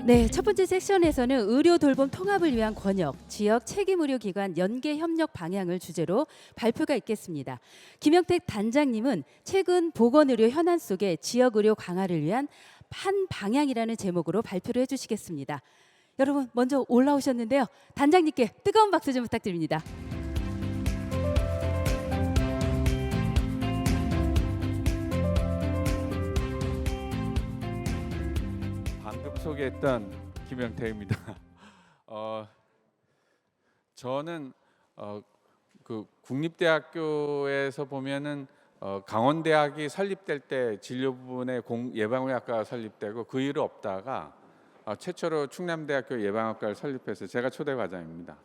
네, 첫 번째 섹션에서는 의료 돌봄 통합을 위한 권역, 지역 책임 의료기관 연계 협력 방향을 주제로 발표가 있겠습니다. 김영택 단장님은 최근 보건의료 현안 속에 지역 의료 강화를 위한 한 방향이라는 제목으로 발표를 해주시겠습니다. 여러분 먼저 올라오셨는데요. 단장님께 뜨거운 박수 좀 부탁드립니다. 방금 소개했던 김영택입니다. 저는 그 국립대학교에서 보면은 강원대학이 설립될 때 진료 부분에 예방의학과가 설립되고 그 이후로 없다가 최초로 충남대학교 예방학과를 설립해서 제가 초대 과장입니다.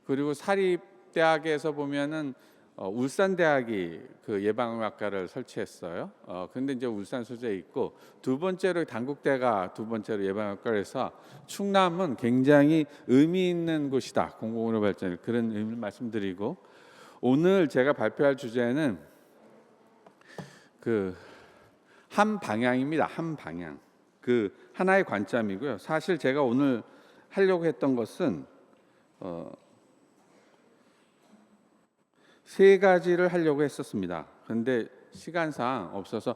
그리고 사립대학에서 보면은 울산대학이 그 예방의학과를 설치했어요. 근데 이제 울산 소재에 있고 두 번째로 단국대가 두 번째로 예방의학과를 해서 충남은 굉장히 의미 있는 곳이다. 공공의료 발전 그런 의미를 말씀드리고 오늘 제가 발표할 주제는 그 한 방향입니다. 한 방향. 그 하나의 관점이고요. 사실 제가 오늘 하려고 했던 것은 세 가지를 하려고 했었습니다. 그런데 시간상 없어서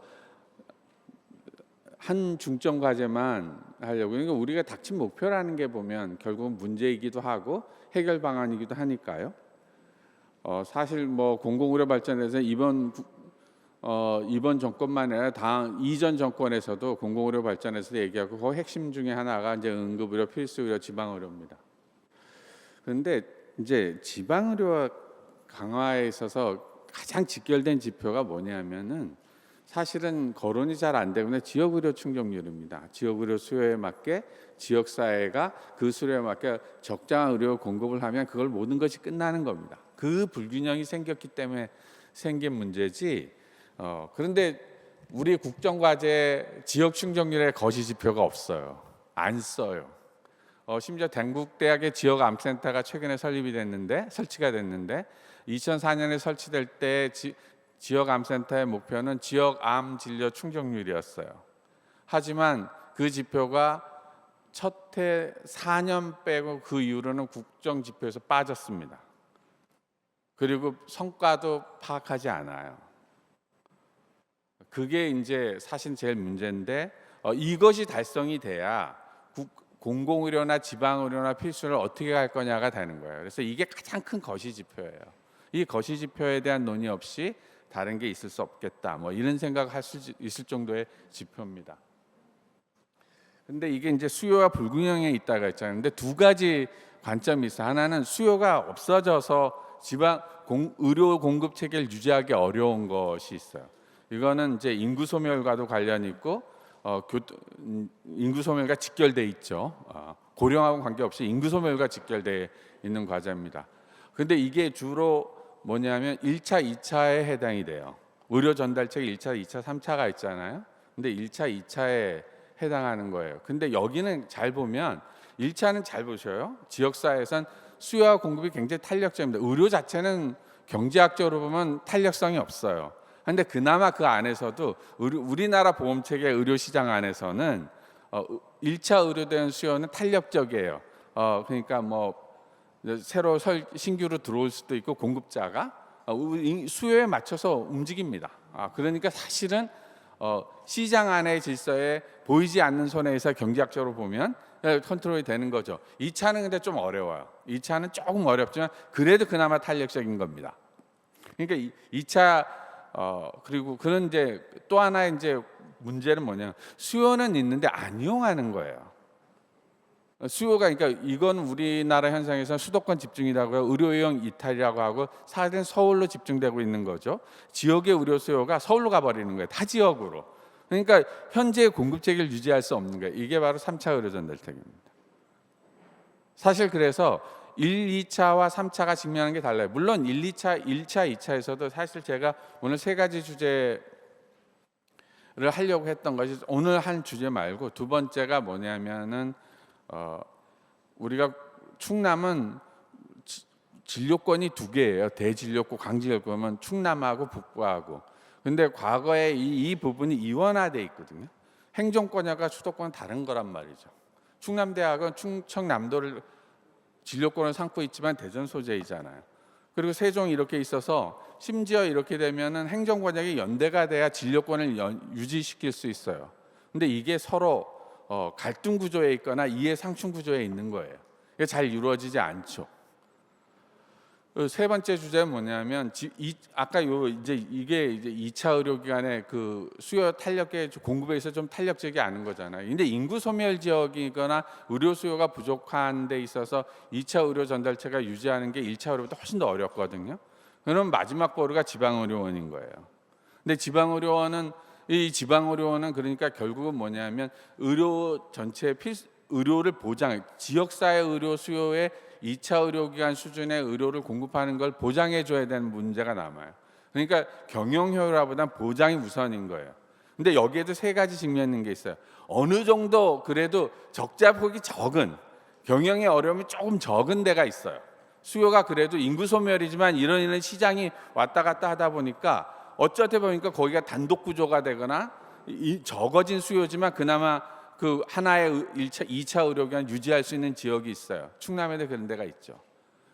한 중점 과제만 하려고. 그러니까 우리가 닥친 목표라는 게 보면 결국은 문제이기도 하고 해결 방안이기도 하니까요. 사실 뭐 공공의료 발전에서 이번 정권만 아니라 이전 정권에서도 공공의료 발전에서 얘기하고 그 핵심 중에 하나가 이제 응급의료, 필수의료, 지방의료입니다. 그런데 이제 지방의료 강화에 있어서 가장 직결된 지표가 뭐냐면은 사실은 거론이 잘 안 되고 지역의료 충족률입니다. 지역의료 수요에 맞게 지역사회가 그 수요에 맞게 적정한 의료 공급을 하면 그걸 모든 것이 끝나는 겁니다. 그 불균형이 생겼기 때문에 생긴 문제지. 그런데 우리 국정과제 지역 충족률의 거시 지표가 없어요. 안 써요. 심지어 단국대학의 지역 암센터가 최근에 설치가 됐는데 2004년에 설치될 때 지역 암센터의 목표는 지역 암 진료 충족률이었어요. 하지만 그 지표가 첫 해 4년 빼고 그 이후로는 국정 지표에서 빠졌습니다. 그리고 성과도 파악하지 않아요. 그게 이제 사실 제일 문제인데 이것이 달성이 돼야 공공의료나 지방의료나 필수를 어떻게 할 거냐가 되는 거예요. 그래서 이게 가장 큰 거시 지표예요. 이 거시 지표에 대한 논의 없이 다른 게 있을 수 없겠다. 뭐 이런 생각을 할 수 있을 정도의 지표입니다. 근데 이게 이제 수요와 불균형에 있다가 있잖아요. 근데 두 가지 관점이 있어요. 하나는 수요가 없어져서 의료 공급 체계를 유지하기 어려운 것이 있어요. 이거는 이제 인구 소멸과도 관련이 있고 인구 소멸과 직결돼 있죠. 고령하고 관계없이 인구 소멸과 직결돼 있는 과제입니다. 근데 이게 주로 뭐냐면 1차, 2차에 해당이 돼요. 의료 전달체계 1차, 2차, 3차가 있잖아요. 근데 1차, 2차에 해당하는 거예요. 근데 여기는 잘 보면 1차는 잘 보셔요. 지역사회에선 수요와 공급이 굉장히 탄력적입니다. 의료 자체는 경제학적으로 보면 탄력성이 없어요. 근데 그나마 그 안에서도 우리나라 보험체계 의료 시장 안에서는 1차 의료대응 수요는 탄력적이에요. 그러니까 뭐 새로 신규로 들어올 수도 있고 공급자가 수요에 맞춰서 움직입니다. 그러니까 사실은 시장 안의 질서에 보이지 않는 손에서 경제학적으로 보면 컨트롤이 되는 거죠. 2차는 근데 좀 어려워요. 2차는 조금 어렵지만 그래도 그나마 탄력적인 겁니다. 그러니까 2차 그리고 그런 이제 또 하나 이제 문제는 뭐냐? 수요는 있는데 안 이용하는 거예요. 수요가 그러니까 이건 우리나라 현상에서 수도권 집중이라고 해요. 의료용 이탈이라고 하고 사실은 서울로 집중되고 있는 거죠. 지역의 의료 수요가 서울로 가버리는 거예요. 타 지역으로. 그러니까 현재 공급 체계를 유지할 수 없는 거예요. 이게 바로 3차 의료 전달책입니다. 사실 그래서 1, 2차와 3차가 직면하는 게 달라요. 물론 1차, 2차에서도 사실 제가 오늘 세 가지 주제를 하려고 했던 것이 오늘 한 주제 말고 두 번째가 뭐냐면은 우리가 충남은 진료권이 두 개예요. 대진료권, 강진료권은 충남하고 북부하고. 근데 과거에 이 부분이 이원화돼 있거든요. 행정권과 수도권은 다른 거란 말이죠. 충남대학은 충청남도를 진료권을 삼고 있지만 대전 소재이잖아요. 그리고 세종이 이렇게 있어서 심지어 이렇게 되면은 행정권역이 연대가 돼야 진료권을 유지시킬 수 있어요. 근데 이게 서로 갈등 구조에 있거나 이해 상충 구조에 있는 거예요. 이게 잘 이루어지지 않죠. 세 번째 주제는 뭐냐면 아까 이게 이제 2차 의료기관의 그 수요 탄력의 공급에 있어 좀 탄력적이 않은 거잖아요. 근데 인구 소멸 지역이거나 의료 수요가 부족한 데 있어서 2차 의료 전달체가 유지하는 게 1차 의료보다 훨씬 더 어렵거든요. 그럼 마지막 보루가 지방의료원인 거예요. 근데 이 지방의료원은 그러니까 결국은 뭐냐면 의료 전체의 의료를 지역사회 의료 수요에 2차 의료기관 수준의 의료를 공급하는 걸 보장해 줘야 되는 문제가 남아요. 그러니까 경영 효율화보다는 보장이 우선인 거예요. 근데 여기에도 세 가지 측면이 있는 게 있어요. 어느 정도 그래도 적자폭이 적은, 경영의 어려움이 조금 적은 데가 있어요. 수요가 그래도 인구 소멸이지만 이런 시장이 왔다 갔다 하다 보니까 어쩌다 보니까 거기가 단독 구조가 되거나 적어진 수요지만 그나마 그 하나의 2차 의료기관 유지할 수 있는 지역이 있어요. 충남에도 그런 데가 있죠.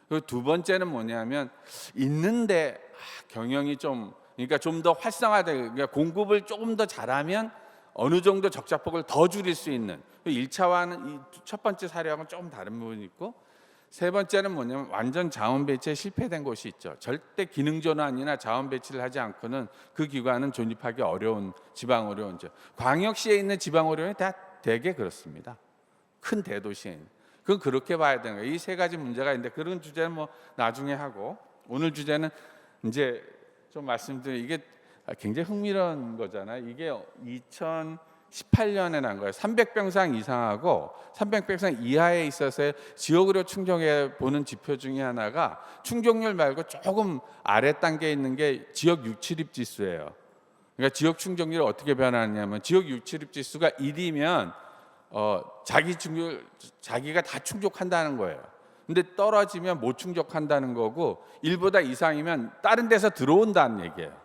그리고 두 번째는 뭐냐면 있는데 경영이 그러니까 좀 더 활성화되고 그러니까 공급을 조금 더 잘하면 어느 정도 적자폭을 더 줄일 수 있는 1차와는 첫 번째 사례하고는 조금 다른 부분이 있고 세 번째는 뭐냐면 완전 자원 배치에 실패된 곳이 있죠. 절대 기능 전환이나 자원 배치를 하지 않고는 그 기관은 존립하기 어려운 지방의료원죠. 광역시에 있는 지방의료원이 다 대개 그렇습니다. 큰 대도시에 그건 그렇게 봐야 되는 거예요. 이 세 가지 문제가 있는데 그런 주제는 뭐 나중에 하고 오늘 주제는 이제 좀 말씀드린 이게 굉장히 흥미로운 거잖아요. 이게 2018년에 난 거예요. 300병상 이상하고 300병상 이하에 있어서의 지역의료 충족에 보는 지표 중에 하나가 충족률 말고 조금 아래 단계에 있는 게 지역 유치립 지수예요. 그러니까 지역 충족률이 어떻게 변하냐면 지역 유치립 지수가 1이면 자기가 다 충족한다는 거예요. 근데 떨어지면 못 충족한다는 거고 1보다 이상이면 다른 데서 들어온다는 얘기예요.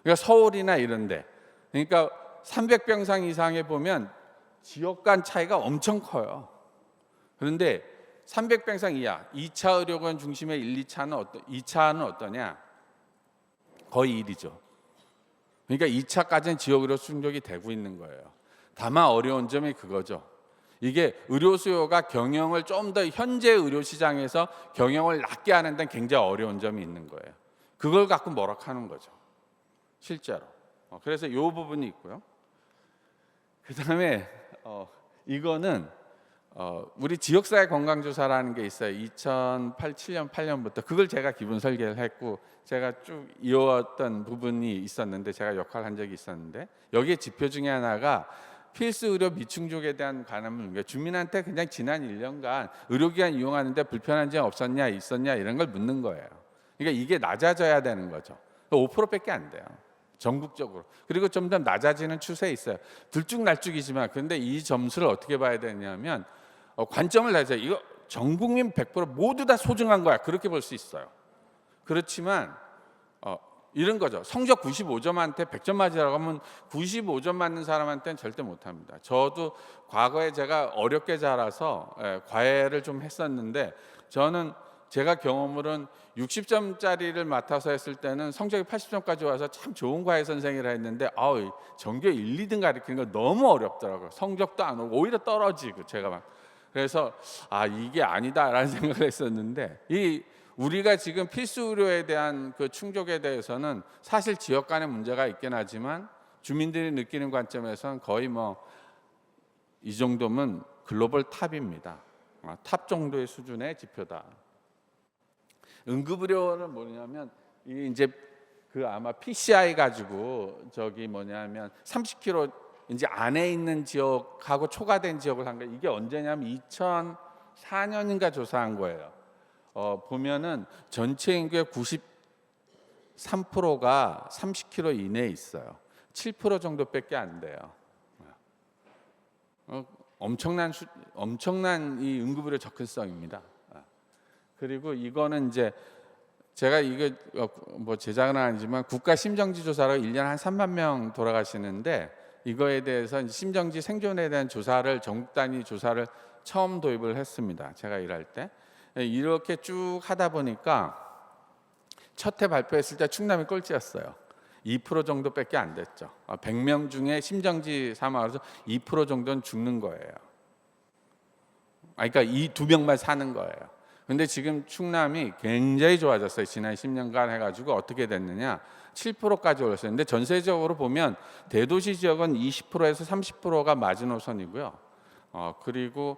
그러니까 서울이나 이런 데. 그러니까 300병상 이상에 보면 지역 간 차이가 엄청 커요. 그런데 300병상 이하 2차 의료원 중심의 1, 2차는 어떠냐? 거의 1이죠. 그러니까 2차까지는 지역 의료 충족이 되고 있는 거예요. 다만 어려운 점이 그거죠. 이게 의료 수요가 경영을 좀 더 현재 의료 시장에서 경영을 낮게 하는 데는 굉장히 어려운 점이 있는 거예요. 그걸 갖고 뭐라하는 거죠. 실제로. 그래서 이 부분이 있고요. 그다음에 이거는 우리 지역사회 건강조사라는 게 있어요. 2007년 8년부터 그걸 제가 기본 설계를 했고 제가 쭉 이어왔던 부분이 있었는데 제가 역할을 한 적이 있었는데 여기에 지표 중에 하나가 필수 의료 미충족에 대한 관함을 주민한테 그냥 지난 1년간 의료기관 이용하는데 불편한 점 없었냐 있었냐 이런 걸 묻는 거예요. 그러니까 이게 낮아져야 되는 거죠. 5%밖에 안 돼요. 전국적으로. 그리고 좀 더 낮아지는 추세에 있어요. 들쭉날쭉이지만 그런데 이 점수를 어떻게 봐야 되냐면 관점을 다져요. 이거 전 국민 100% 모두 다 소중한 거야. 그렇게 볼 수 있어요. 그렇지만 이런 거죠. 성적 95점한테 100점 맞으라고 하면 95점 맞는 사람한테는 절대 못합니다. 저도 과거에 제가 어렵게 자라서 과외를 좀 했었는데 저는 제가 경험으로는 60점짜리를 맡아서 했을 때는 성적이 80점까지 와서 참 좋은 과외 선생이라 했는데 전교 1, 2등 가르치는 거 너무 어렵더라고요. 성적도 안 오고 오히려 떨어지고 제가 막 그래서 이게 아니다라는 생각을 했었는데 우리가 지금 필수 의료에 대한 그 충족에 대해서는 사실 지역 간의 문제가 있긴 하지만 주민들이 느끼는 관점에서는 거의 이 정도면 글로벌 탑입니다. 탑 정도의 수준의 지표다. 응급의료는 뭐냐면 이제 그 아마 PCI 가지고 30km 이제 안에 있는 지역하고 초과된 지역을 한 거 이게 언제냐면 2004년인가 조사한 거예요. 보면은 전체 인구의 93%가 30km 이내에 있어요. 7% 정도밖에 안 돼요. 엄청난 이 응급의료 접근성입니다. 그리고 이거는 이제 제가 이거 제작은 아니지만 국가 심정지 조사로 1년에 한 3만 명 돌아가시는데 이거에 대해서 심정지 생존에 대한 조사를 전국 단위 조사를 처음 도입을 했습니다. 제가 일할 때. 이렇게 쭉 하다 보니까 첫 해 발표했을 때 충남이 꼴찌였어요. 2% 정도밖에 안 됐죠. 100명 중에 심정지 사망으로 2% 정도는 죽는 거예요. 그러니까 이 2명만 사는 거예요. 근데 지금 충남이 굉장히 좋아졌어요. 지난 10년간 해가지고 어떻게 됐느냐? 7%까지 올랐어요. 근데 전세적으로 보면 대도시 지역은 20%에서 30%가 마지노선이고요. 그리고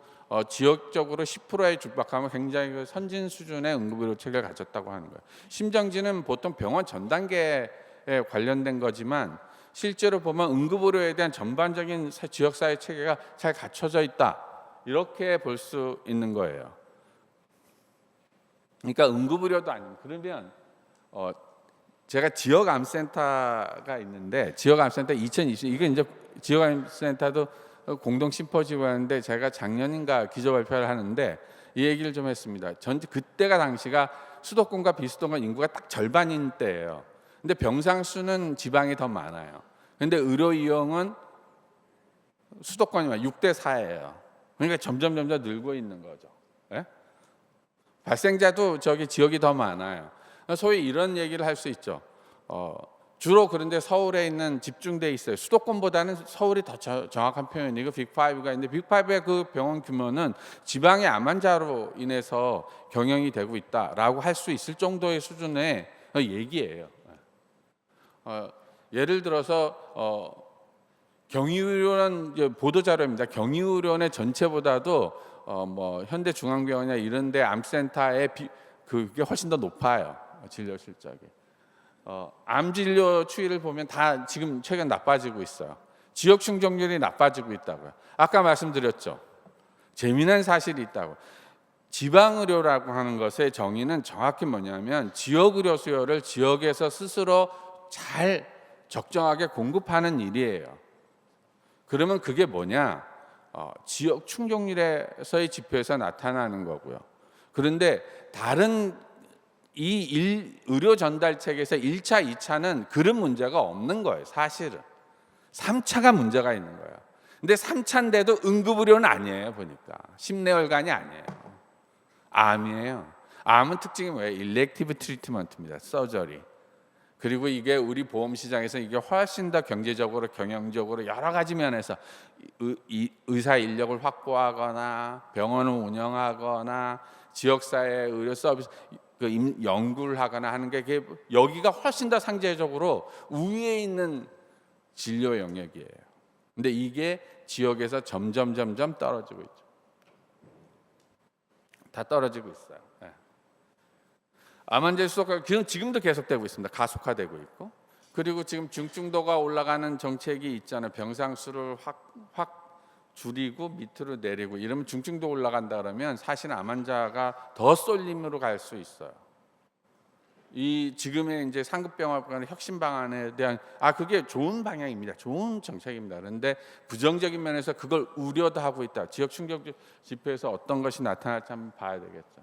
지역적으로 10%에 육박하면 굉장히 그 선진 수준의 응급의료 체계를 갖췄다고 하는 거예요. 심정지는 보통 병원 전 단계에 관련된 거지만 실제로 보면 응급의료에 대한 전반적인 지역사회 체계가 잘 갖춰져 있다. 이렇게 볼 수 있는 거예요. 그러니까 응급의료도 아니고 그러면 제가 지역암센터가 있는데 지역암센터 2020 이게 이제 지역암센터도 공동 심포지엄인데 제가 작년인가 기조 발표를 하는데 이 얘기를 좀 했습니다. 그때가 당시가 수도권과 비수도권 인구가 딱 절반인 때예요. 근데 병상 수는 지방이 더 많아요. 근데 의료 이용은 수도권이면 6대 4예요. 그러니까 점점 늘고 있는 거죠. 예? 발생자도 저기 지역이 더 많아요. 소위 이런 얘기를 할 수 있죠. 주로 그런데 서울에 있는 집중돼 있어요. 수도권보다는 서울이 더 정확한 표현이고 빅5가 있는데 빅5의 그 병원 규모는 지방의 암 환자로 인해서 경영이 되고 있다라고 할 수 있을 정도의 수준의 얘기예요. 예를 들어서 경희의료원 보도 자료입니다. 경희의료원의 전체보다도 뭐 현대중앙병원이나 이런데 암센터의 그게 훨씬 더 높아요. 진료 실적이. 암 진료 추이를 보면 다 지금 최근 나빠지고 있어요. 지역 충족률이 나빠지고 있다고요. 아까 말씀드렸죠. 재미난 사실이 있다고. 지방의료라고 하는 것의 정의는 정확히 뭐냐면 지역의료 수요를 지역에서 스스로 잘 적정하게 공급하는 일이에요. 그러면 그게 뭐냐? 지역 충족률에서의 지표에서 나타나는 거고요. 그런데 다른 의료 전달 체계에서 1차, 2차는 그런 문제가 없는 거예요. 사실은 3차가 문제가 있는 거예요. 근데 3차인데도 응급의료는 아니에요. 보니까 심내혈관이 아니에요. 암이에요. 암은 특징이 뭐예요? 일렉티브 트리트먼트입니다. 서저리. 그리고 이게 우리 보험 시장에서 이게 훨씬 더 경제적으로 경영적으로 여러 가지 면에서 의사 인력을 확보하거나 병원을 운영하거나 지역사회 의료 서비스 연구를 하거나 하는 게 여기가 훨씬 더 상대적으로 우위에 있는 진료 영역이에요. 근데 이게 지역에서 점점 떨어지고 있죠. 다 떨어지고 있어요. 네. 암 환자 수가 지금도 계속되고 있습니다. 가속화되고 있고, 그리고 지금 중증도가 올라가는 정책이 있잖아요. 병상 수를 확 줄이고 밑으로 내리고 이러면 중증도 올라간다 그러면 사실 암 환자가 더 쏠림으로 갈 수 있어요. 이 지금의 이제 상급병원의 혁신 방안에 대한 그게 좋은 방향입니다. 좋은 정책입니다. 그런데 부정적인 면에서 그걸 우려도 하고 있다. 지역 충격 지표에서 어떤 것이 나타날지 한번 봐야 되겠죠.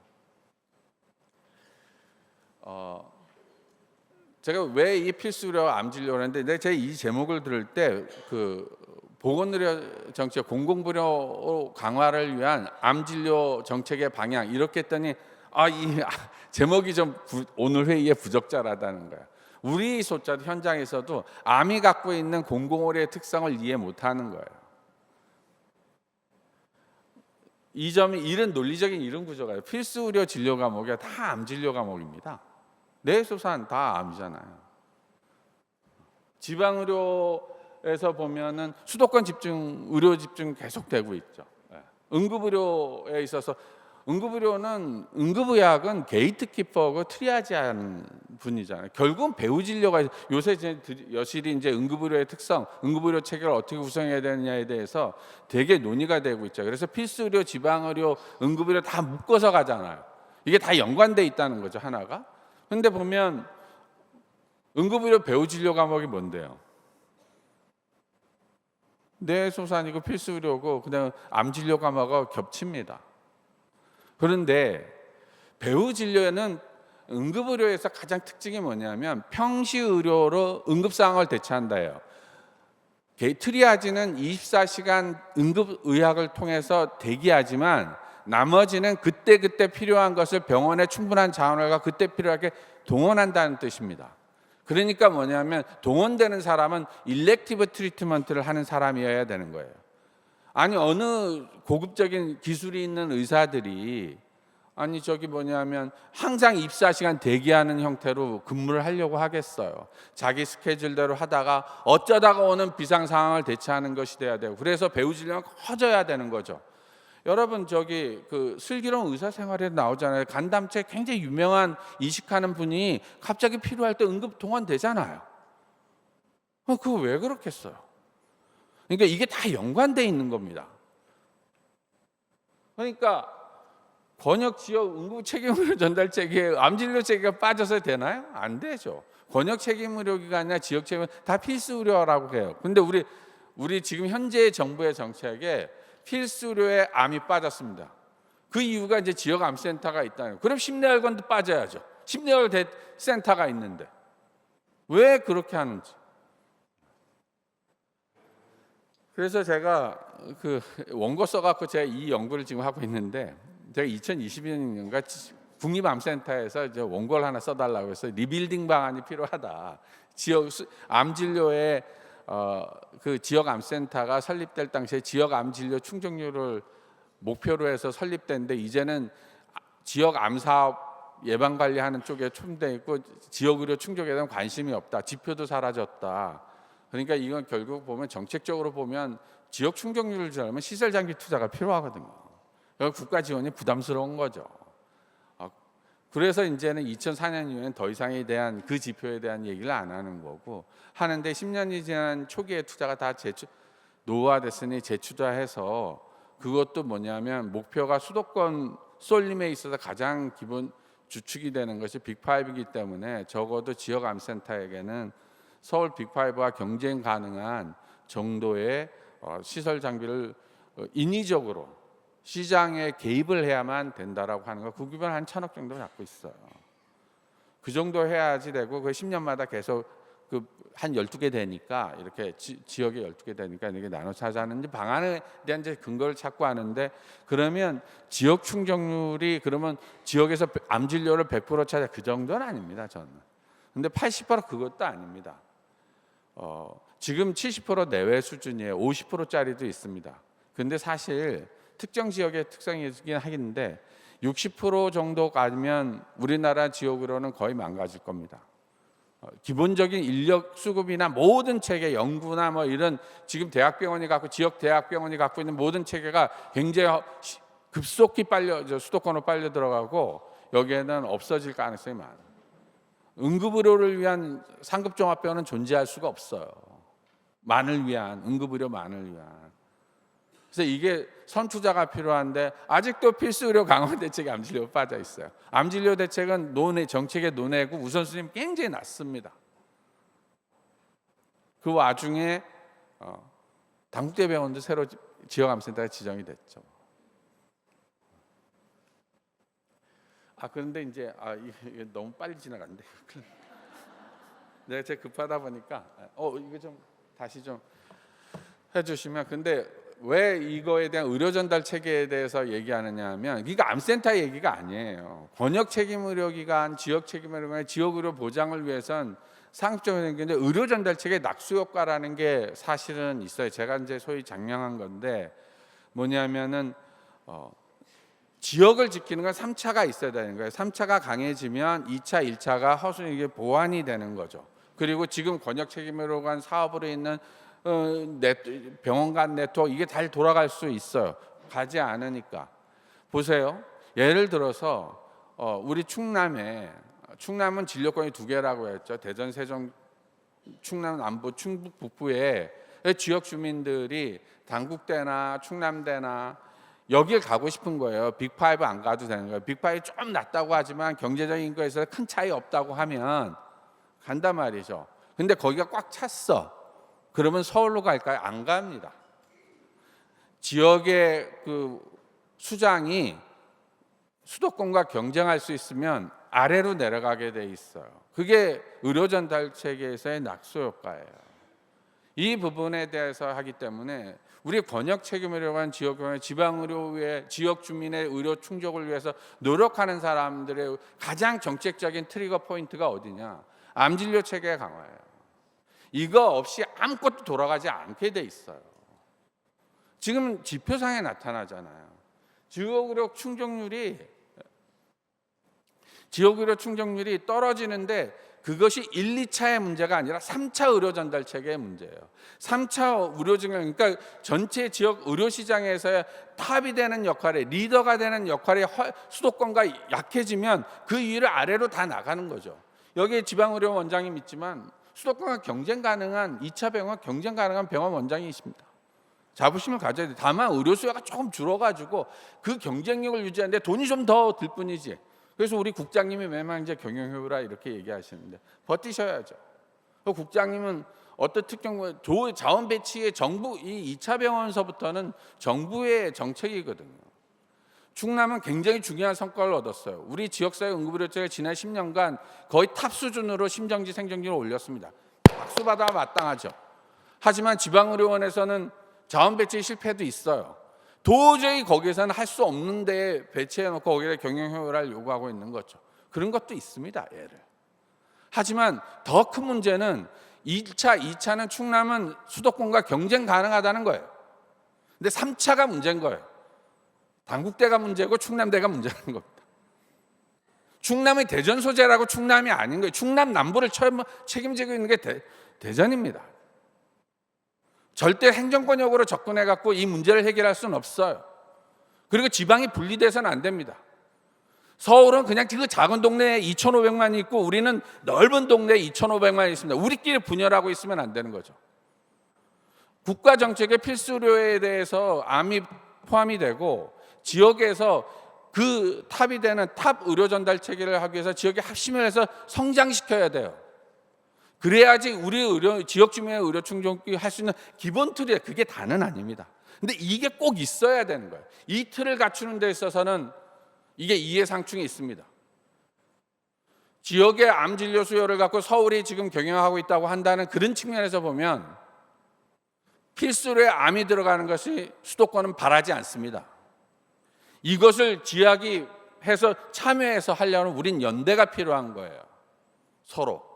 제가 왜 이 필수의료 암 진료를 했는데 제가 이 제목을 들을 때 그 보건의료 정책 공공의료 강화를 위한 암 진료 정책의 방향 이렇게 했더니 이 제목이 좀 오늘 회의에 부적절하다는 거야. 우리 소자도 현장에서도 암이 갖고 있는 공공의료의 특성을 이해 못하는 거예요. 이 점이 이런 논리적인 이런 구조가 필수 의료 진료 과목이 다 암 진료 과목입니다. 뇌수산 다 암이잖아요. 지방 의료에서 보면은 수도권 집중 의료 집중 계속되고 있죠. 응급 의료에 있어서 응급의료는 응급의학은 게이트키퍼고 트리아지하는 분이잖아요. 결국은 배후 진료가 요새 여실히 이제 응급의료의 특성, 응급의료 체계를 어떻게 구성해야 되느냐에 대해서 되게 논의가 되고 있죠. 그래서 필수의료, 지방의료, 응급의료 다 묶어서 가잖아요. 이게 다 연관돼 있다는 거죠, 하나가. 근데 보면 응급의료 배후 진료 과목이 뭔데요? 뇌소산이고 필수의료고 그냥 암 진료 과목하고 겹칩니다. 그런데 배후 진료에는 응급의료에서 가장 특징이 뭐냐면 평시 의료로 응급 상황을 대처한다예요. 트리아지는 24시간 응급의학을 통해서 대기하지만 나머지는 그때그때 필요한 것을 병원에 충분한 자원을 갖고 그때 필요하게 동원한다는 뜻입니다. 그러니까 뭐냐면 동원되는 사람은 일렉티브 트리트먼트를 하는 사람이어야 되는 거예요. 아니 어느 고급적인 기술이 있는 의사들이 아니 저기 뭐냐면 항상 24시간 대기하는 형태로 근무를 하려고 하겠어요. 자기 스케줄대로 하다가 어쩌다가 오는 비상 상황을 대처하는 것이 돼야 되고, 그래서 배우 진료가 커져야 되는 거죠. 여러분 저기 그 슬기로운 의사 생활에 나오잖아요. 간담체 굉장히 유명한 이식하는 분이 갑자기 필요할 때 응급 동원되잖아요. 그거 왜 그렇겠어요? 그러니까 이게 다 연관돼 있는 겁니다. 그러니까 권역 지역 응급 책임 의료 전달 체계에 암 진료 체계가 빠져서 되나요? 안 되죠. 권역 책임 의료기관이나 지역 책임 다 필수 의료라고 해요. 근데 우리 지금 현재 정부의 정책에 필수 의료에 암이 빠졌습니다. 그 이유가 이제 지역 암 센터가 있다는 거예요. 그럼 심내혈관도 빠져야죠. 심내혈관 센터가 있는데 왜 그렇게 하는지. 그래서 제가 그 원고 써갖고 제가 이 연구를 지금 하고 있는데, 제가 2022년인가 국립암센터에서 이제 원고를 하나 써달라고 해서 리빌딩 방안이 필요하다. 지역 암 진료에 그 지역 암센터가 설립될 당시에 지역 암 진료 충족률을 목표로 해서 설립됐는데 이제는 지역 암 사업 예방 관리하는 쪽에 춤돼 있고 지역 의료 충족에 대한 관심이 없다. 지표도 사라졌다. 그러니까 이건 결국 보면 정책적으로 보면 지역 충족률을 줄이려면 시설 장비 투자가 필요하거든요. 국가 지원이 부담스러운 거죠. 그래서 이제는 2004년 이후에는 더 이상에 대한 그 지표에 대한 얘기를 안 하는 거고 하는데, 10년이 지난 초기에 투자가 다 노후화됐으니 재투자해서, 그것도 뭐냐면 목표가 수도권 쏠림에 있어서 가장 기본 주축이 되는 것이 빅5이기 때문에 적어도 지역 암센터에게는 서울 빅5와 경쟁 가능한 정도의 시설 장비를 인위적으로 시장에 개입을 해야만 된다라고 하는 거, 그 기본 한 1,000억 정도 갖고 있어요. 그 정도 해야지 되고, 그 10년마다 계속 그 한 12개 되니까 이렇게 지역에 12개 되니까 이렇게 나눠 차지하는 방안에 대한 이제 근거를 찾고 하는데, 그러면 지역 충족률이 그러면 지역에서 암 진료를 100% 찾아, 그 정도는 아닙니다, 저는. 근데 80% 그것도 아닙니다. 지금 70% 내외 수준이에요. 50%짜리도 있습니다. 근데 사실 특정 지역의 특성이긴 하겠는데 60% 정도 가면 우리나라 지역으로는 거의 망가질 겁니다. 기본적인 인력 수급이나 모든 체계, 연구나 뭐 이런 지금 대학병원이 갖고 지역 대학병원이 갖고 있는 모든 체계가 굉장히 급속히 수도권으로 빨려 들어가고 여기에는 없어질 가능성이 많아요. 응급의료를 위한 상급종합병원은 존재할 수가 없어요. 만을 위한 응급의료만을 위한. 그래서 이게 선투자가 필요한데 아직도 필수 의료 강화 대책이 암진료 빠져 있어요. 암진료 대책은 정책의 논의고 우선순위 굉장히 낮습니다. 그 와중에 당국대병원도 새로 지역 암센터가 지정이 됐죠. 그런데 이제 이게 너무 빨리 지나간대. 내가 제가 급하다 보니까 이거 좀 다시 좀 해주시면. 근데 왜 이거에 대한 의료 전달 체계에 대해서 얘기하느냐 하면, 이거 암센터 얘기가 아니에요. 권역 책임 의료기관, 지역 책임 의료기관, 지역 의료 보장을 위해선 상급적인 게 의료 전달 체계 낙수 효과라는 게 사실은 있어요. 제가 이제 소위 장명한 건데 뭐냐면은 지역을 지키는 건 3차가 있어야 되는 거예요. 3차가 강해지면 2차, 1차가 허술히 이게 보완이 되는 거죠. 그리고 지금 권역 책임 의료기관 사업으로 있는 병원 간 네트워크, 이게 잘 돌아갈 수 있어요. 가지 않으니까. 보세요. 예를 들어서 우리 충남은 진료권이 2개라고 했죠. 대전, 세종, 충남 남부, 충북 북부에 지역 주민들이 당국대나 충남대나 여기에 가고 싶은 거예요. 빅5 안 가도 되는 거예요. 빅5 좀 낮다고 하지만 경제적인 거에서 큰 차이 없다고 하면 간단 말이죠. 근데 거기가 꽉 찼어. 그러면 서울로 갈까요? 안 갑니다. 지역의 그 수장이 수도권과 경쟁할 수 있으면 아래로 내려가게 돼 있어요. 그게 의료 전달 체계에서의 낙수 효과예요. 이 부분에 대해서 하기 때문에 우리 권역 책임 의료관, 지방 의료의 지역 주민의 의료 충족을 위해서 노력하는 사람들의 가장 정책적인 트리거 포인트가 어디냐? 암 진료 체계 강화예요. 이거 없이 아무것도 돌아가지 않게 돼 있어요. 지금 지표상에 나타나잖아요. 지역 의료 충족률이 떨어지는데 그것이 1, 2차의 문제가 아니라 3차 의료 전달 체계의 문제예요. 3차 의료 증강, 그러니까 전체 지역 의료 시장에서의 탑이 되는 역할에 리더가 되는 역할이 수도권과 약해지면 그 위를 아래로 다 나가는 거죠. 여기 지방의료 원장님 있지만 수도권과 경쟁 가능한 2차 병원 경쟁 가능한 병원 원장이 있습니다. 자부심을 가져야 돼. 다만 의료 수요가 조금 줄어가지고 그 경쟁력을 유지하는데 돈이 좀 더 들 뿐이지. 그래서 우리 국장님이 매망제 경영효율화 이렇게 얘기하시는데 버티셔야죠. 국장님은 어떤 특정 자원 배치의 정부 이 2차 병원서부터는 정부의 정책이거든요. 충남은 굉장히 중요한 성과를 얻었어요. 우리 지역사회 응급의료체가 지난 10년간 거의 탑 수준으로 심정지 생존율을 올렸습니다. 박수 받아 마땅하죠. 하지만 지방의료원에서는 자원 배치 실패도 있어요. 도저히 거기에서는 할 수 없는데 배치해놓고 거기에 경영효율화를 요구하고 있는 거죠. 그런 것도 있습니다. 예를. 하지만 더 큰 문제는 2차는 충남은 수도권과 경쟁 가능하다는 거예요. 근데 3차가 문제인 거예요. 당국대가 문제고 충남대가 문제라는 겁니다. 충남이 대전 소재라고 충남이 아닌 거예요. 충남 남부를 책임지고 있는 게 대전입니다. 절대 행정권역으로 접근해 갖고 이 문제를 해결할 수는 없어요. 그리고 지방이 분리돼서는 안 됩니다. 서울은 그냥 그 작은 동네에 2,500만 있고 우리는 넓은 동네에 2,500만 있습니다. 우리끼리 분열하고 있으면 안 되는 거죠. 국가 정책의 필수료에 대해서 암이 포함이 되고 지역에서 그 탑이 되는 탑 의료 전달 체계를 하기 위해서 지역에 합심을 해서 성장시켜야 돼요. 그래야지 우리 지역 주민의 의료 충족이 할 수 있는 기본 틀이에요. 그게 다는 아닙니다. 근데 이게 꼭 있어야 되는 거예요. 이 틀을 갖추는 데 있어서는 이게 이해상충이 있습니다. 지역의 암 진료 수요를 갖고 서울이 지금 경영하고 있다고 한다는 그런 측면에서 보면 필수로에 암이 들어가는 것이 수도권은 바라지 않습니다. 이것을 지역이 해서 참여해서 하려면 우린 연대가 필요한 거예요. 서로.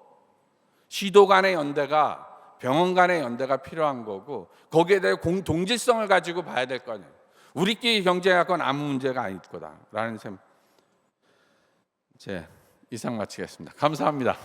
시도 간의 연대가 병원 간의 연대가 필요한 거고 거기에 대해 동질성을 가지고 봐야 될 거아니에요. 우리끼리 경쟁할 건 아무 문제가 아닐 거다라는 셈. 이제 이상 마치겠습니다. 감사합니다.